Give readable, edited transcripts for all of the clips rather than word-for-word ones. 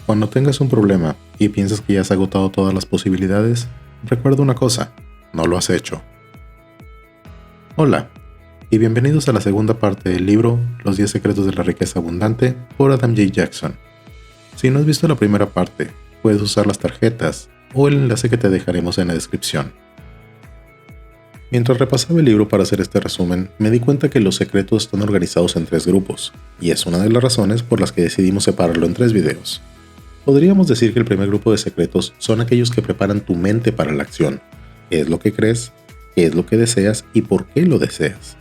Cuando tengas un problema y piensas que ya has agotado todas las posibilidades, recuerda una cosa, no lo has hecho. Hola, y bienvenidos a la segunda parte del libro Los 10 secretos de la riqueza abundante por Adam J. Jackson. Si no has visto la primera parte, puedes usar las tarjetas o el enlace que te dejaremos en la descripción. Mientras repasaba el libro para hacer este resumen, me di cuenta que los secretos están organizados en 3 grupos, y es una de las razones por las que decidimos separarlo en 3 videos. Podríamos decir que el primer grupo de secretos son aquellos que preparan tu mente para la acción. ¿Qué es lo que crees? ¿Qué es lo que deseas? ¿Y por qué lo deseas?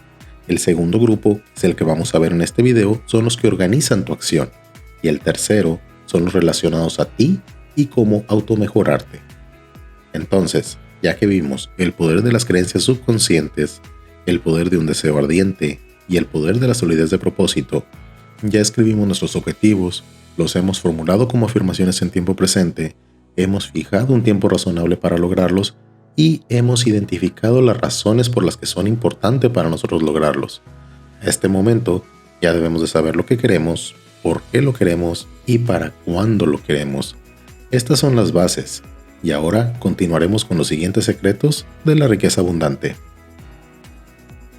El segundo grupo, es el que vamos a ver en este video, son los que organizan tu acción. Y el tercero son los relacionados a ti y cómo automejorarte. Entonces, ya que vimos el poder de las creencias subconscientes, el poder de un deseo ardiente y el poder de la solidez de propósito, ya escribimos nuestros objetivos, los hemos formulado como afirmaciones en tiempo presente, hemos fijado un tiempo razonable para lograrlos y hemos identificado las razones por las que son importantes para nosotros lograrlos. A este momento ya debemos de saber lo que queremos, por qué lo queremos y para cuándo lo queremos. Estas son las bases y ahora continuaremos con los siguientes secretos de la riqueza abundante.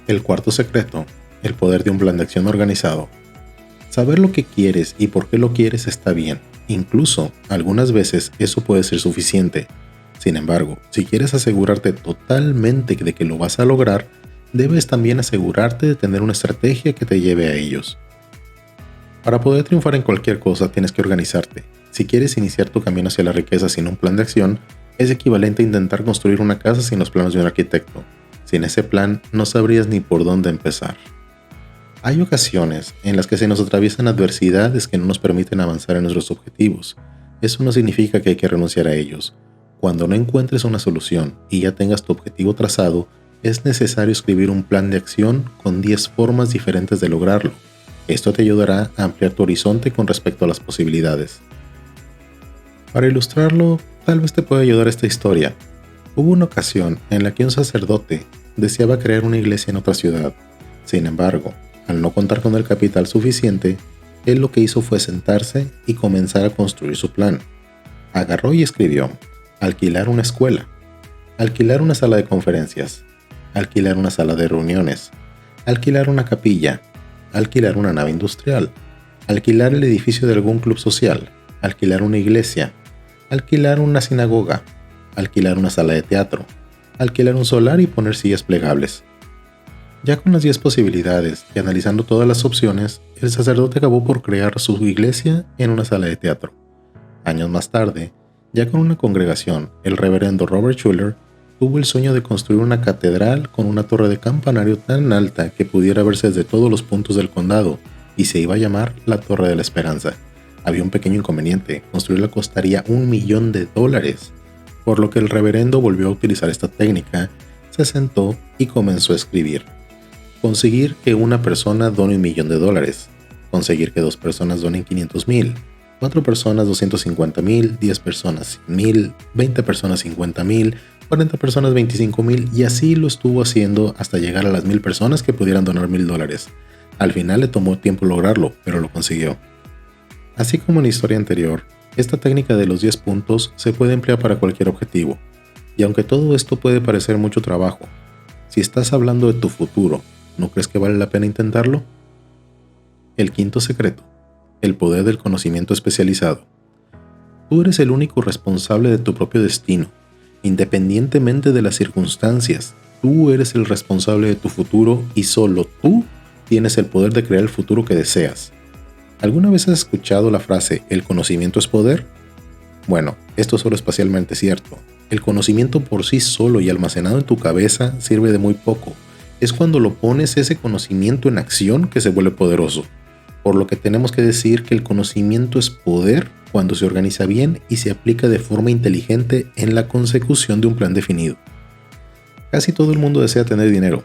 El cuarto secreto, el poder de un plan de acción organizado. Saber lo que quieres y por qué lo quieres está bien. Incluso, algunas veces eso puede ser suficiente. Sin embargo, si quieres asegurarte totalmente de que lo vas a lograr, debes también asegurarte de tener una estrategia que te lleve a ellos. Para poder triunfar en cualquier cosa tienes que organizarte. Si quieres iniciar tu camino hacia la riqueza sin un plan de acción, es equivalente a intentar construir una casa sin los planos de un arquitecto. Sin ese plan, no sabrías ni por dónde empezar. Hay ocasiones en las que se nos atraviesan adversidades que no nos permiten avanzar en nuestros objetivos. Eso no significa que hay que renunciar a ellos. Cuando no encuentres una solución y ya tengas tu objetivo trazado, es necesario escribir un plan de acción con 10 formas diferentes de lograrlo. Esto te ayudará a ampliar tu horizonte con respecto a las posibilidades. Para ilustrarlo, tal vez te pueda ayudar esta historia. Hubo una ocasión en la que un sacerdote deseaba crear una iglesia en otra ciudad. Sin embargo, al no contar con el capital suficiente, él lo que hizo fue sentarse y comenzar a construir su plan. Agarró y escribió: alquilar una escuela, alquilar una sala de conferencias, alquilar una sala de reuniones, alquilar una capilla, alquilar una nave industrial, alquilar el edificio de algún club social, alquilar una iglesia, alquilar una sinagoga, alquilar una sala de teatro, alquilar un solar y poner sillas plegables. Ya con las 10 posibilidades y analizando todas las opciones, el sacerdote acabó por crear su iglesia en una sala de teatro. Años más tarde, ya con una congregación, el reverendo Robert Schuller tuvo el sueño de construir una catedral con una torre de campanario tan alta que pudiera verse desde todos los puntos del condado, y se iba a llamar la Torre de la Esperanza. Había un pequeño inconveniente: construirla costaría $1,000,000, por lo que el reverendo volvió a utilizar esta técnica, se sentó y comenzó a escribir. Conseguir que una persona done $1,000,000, conseguir que 2 personas donen $500,000, 4 personas $250,000, 10 personas $100,000, 20 personas $50,000, 40 personas $25,000, y así lo estuvo haciendo hasta llegar a las 1,000 personas que pudieran donar $1,000. Al final le tomó tiempo lograrlo, pero lo consiguió. Así como en la historia anterior, esta técnica de los 10 puntos se puede emplear para cualquier objetivo. Y aunque todo esto puede parecer mucho trabajo, si estás hablando de tu futuro, ¿no crees que vale la pena intentarlo? El quinto secreto, el poder del conocimiento especializado. Tú eres el único responsable de tu propio destino. Independientemente de las circunstancias, tú eres el responsable de tu futuro y solo tú tienes el poder de crear el futuro que deseas. ¿Alguna vez has escuchado la frase "el conocimiento es poder"? Bueno, esto solo es parcialmente cierto. El conocimiento por sí solo y almacenado en tu cabeza sirve de muy poco. Es cuando lo pones ese conocimiento en acción que se vuelve poderoso. Por lo que tenemos que decir que el conocimiento es poder cuando se organiza bien y se aplica de forma inteligente en la consecución de un plan definido. Casi todo el mundo desea tener dinero,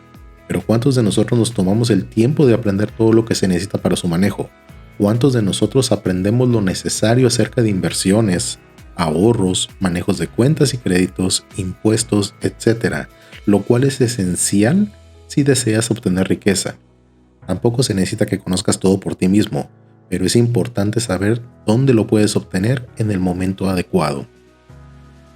pero ¿cuántos de nosotros nos tomamos el tiempo de aprender todo lo que se necesita para su manejo? ¿Cuántos de nosotros aprendemos lo necesario acerca de inversiones, ahorros, manejos de cuentas y créditos, impuestos, etc., lo cual es esencial si deseas obtener riqueza? Tampoco se necesita que conozcas todo por ti mismo, pero es importante saber dónde lo puedes obtener en el momento adecuado.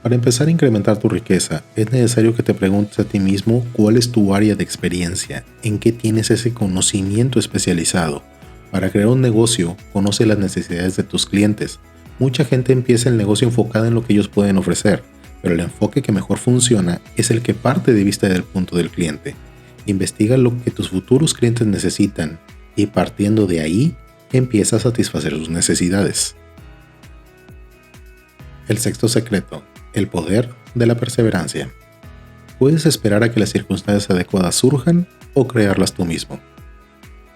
Para empezar a incrementar tu riqueza, es necesario que te preguntes a ti mismo cuál es tu área de experiencia, en qué tienes ese conocimiento especializado. Para crear un negocio, conoce las necesidades de tus clientes. Mucha gente empieza el negocio enfocada en lo que ellos pueden ofrecer, pero el enfoque que mejor funciona es el que parte de vista del punto del cliente. Investiga lo que tus futuros clientes necesitan y partiendo de ahí, empieza a satisfacer sus necesidades. El sexto secreto: el poder de la perseverancia. Puedes esperar a que las circunstancias adecuadas surjan o crearlas tú mismo.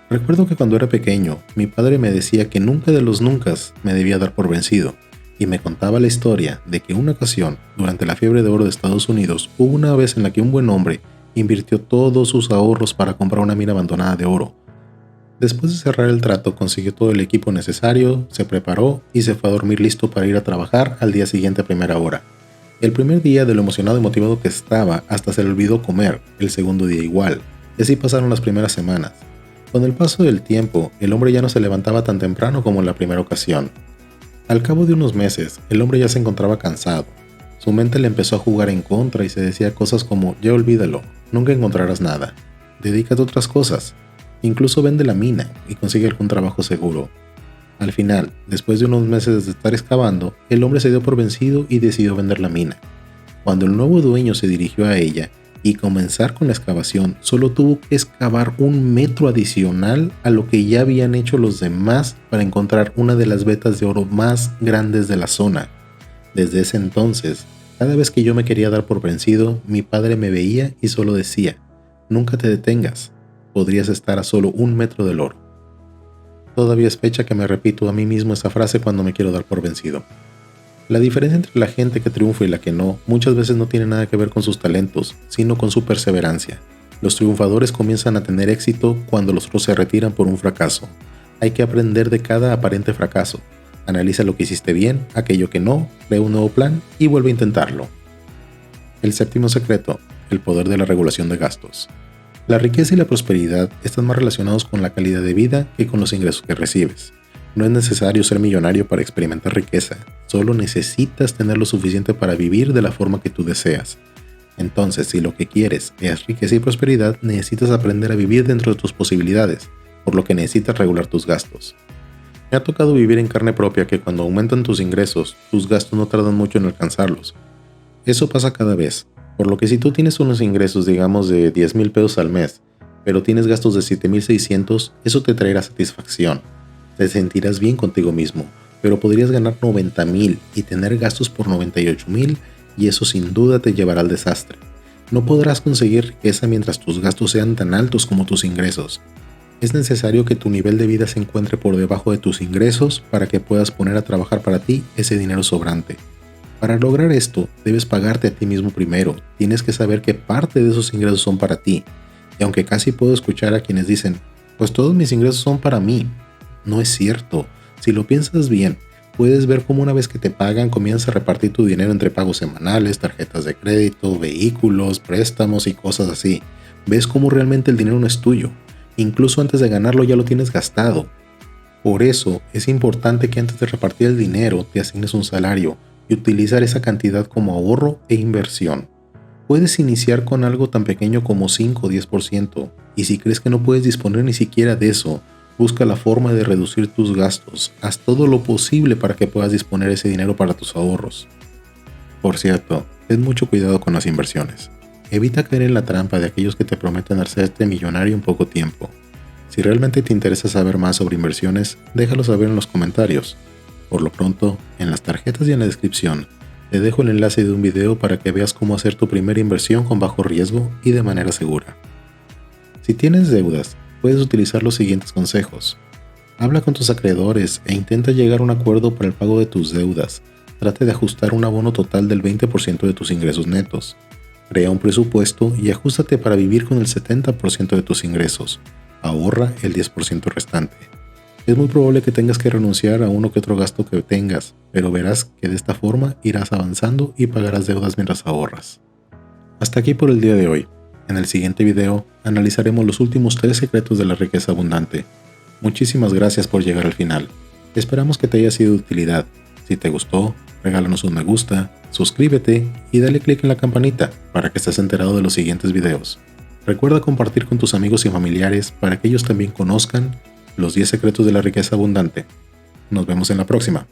Recuerdo que cuando era pequeño, mi padre me decía que nunca de los nunca me debía dar por vencido, y me contaba la historia de que una ocasión, durante la fiebre de oro de Estados Unidos, hubo una vez en la que un buen hombre invirtió todos sus ahorros para comprar una mina abandonada de oro. Después de cerrar el trato, consiguió todo el equipo necesario, se preparó y se fue a dormir listo para ir a trabajar al día siguiente a primera hora. El primer día, de lo emocionado y motivado que estaba, hasta se le olvidó comer, el segundo día igual, y así pasaron las primeras semanas. Con el paso del tiempo, el hombre ya no se levantaba tan temprano como en la primera ocasión. Al cabo de unos meses, el hombre ya se encontraba cansado. Su mente le empezó a jugar en contra y se decía cosas como: ya olvídalo, nunca encontrarás nada, dedícate a otras cosas, incluso vende la mina y consigue algún trabajo seguro. Al final, después de unos meses de estar excavando, el hombre se dio por vencido y decidió vender la mina. Cuando el nuevo dueño se dirigió a ella y comenzar con la excavación, solo tuvo que excavar 1 metro adicional a lo que ya habían hecho los demás para encontrar una de las vetas de oro más grandes de la zona. Desde ese entonces, cada vez que yo me quería dar por vencido, mi padre me veía y solo decía: nunca te detengas, podrías estar a solo 1 metro del oro. Todavía es fecha que me repito a mí mismo esa frase cuando me quiero dar por vencido. La diferencia entre la gente que triunfa y la que no, muchas veces no tiene nada que ver con sus talentos, sino con su perseverancia. Los triunfadores comienzan a tener éxito cuando los otros se retiran por un fracaso. Hay que aprender de cada aparente fracaso. Analiza lo que hiciste bien, aquello que no, crea un nuevo plan y vuelve a intentarlo. El séptimo secreto: el poder de la regulación de gastos. La riqueza y la prosperidad están más relacionados con la calidad de vida que con los ingresos que recibes. No es necesario ser millonario para experimentar riqueza, solo necesitas tener lo suficiente para vivir de la forma que tú deseas. Entonces, si lo que quieres es riqueza y prosperidad, necesitas aprender a vivir dentro de tus posibilidades, por lo que necesitas regular tus gastos. Me ha tocado vivir en carne propia que cuando aumentan tus ingresos, tus gastos no tardan mucho en alcanzarlos. Eso pasa cada vez. Por lo que si tú tienes unos ingresos, digamos, de 10,000 pesos al mes, pero tienes gastos de 7,600, eso te traerá satisfacción. Te sentirás bien contigo mismo, pero podrías ganar 90,000 y tener gastos por 98,000 y eso sin duda te llevará al desastre. No podrás conseguir riqueza mientras tus gastos sean tan altos como tus ingresos. Es necesario que tu nivel de vida se encuentre por debajo de tus ingresos para que puedas poner a trabajar para ti ese dinero sobrante. Para lograr esto, debes pagarte a ti mismo primero. Tienes que saber que parte de esos ingresos son para ti. Y aunque casi puedo escuchar a quienes dicen: pues todos mis ingresos son para mí. No es cierto. Si lo piensas bien, puedes ver cómo una vez que te pagan, comienzas a repartir tu dinero entre pagos semanales, tarjetas de crédito, vehículos, préstamos y cosas así. Ves cómo realmente el dinero no es tuyo. Incluso antes de ganarlo ya lo tienes gastado. Por eso es importante que antes de repartir el dinero te asignes un salario y utilizar esa cantidad como ahorro e inversión. Puedes iniciar con algo tan pequeño como 5 o 10%, y si crees que no puedes disponer ni siquiera de eso, busca la forma de reducir tus gastos. Haz todo lo posible para que puedas disponer ese dinero para tus ahorros. Por cierto, ten mucho cuidado con las inversiones. Evita caer en la trampa de aquellos que te prometen hacerte millonario en poco tiempo. Si realmente te interesa saber más sobre inversiones, déjalo saber en los comentarios. Por lo pronto, en las tarjetas y en la descripción, te dejo el enlace de un video para que veas cómo hacer tu primera inversión con bajo riesgo y de manera segura. Si tienes deudas, puedes utilizar los siguientes consejos. Habla con tus acreedores e intenta llegar a un acuerdo para el pago de tus deudas. Trate de ajustar un abono total del 20% de tus ingresos netos. Crea un presupuesto y ajústate para vivir con el 70% de tus ingresos. Ahorra el 10% restante. Es muy probable que tengas que renunciar a uno que otro gasto que tengas, pero verás que de esta forma irás avanzando y pagarás deudas mientras ahorras. Hasta aquí por el día de hoy. En el siguiente video analizaremos los últimos 3 secretos de la riqueza abundante. Muchísimas gracias por llegar al final. Esperamos que te haya sido de utilidad. Si te gustó, regálanos un me gusta, suscríbete y dale click en la campanita para que estés enterado de los siguientes videos. Recuerda compartir con tus amigos y familiares para que ellos también conozcan los 10 secretos de la riqueza abundante. Nos vemos en la próxima.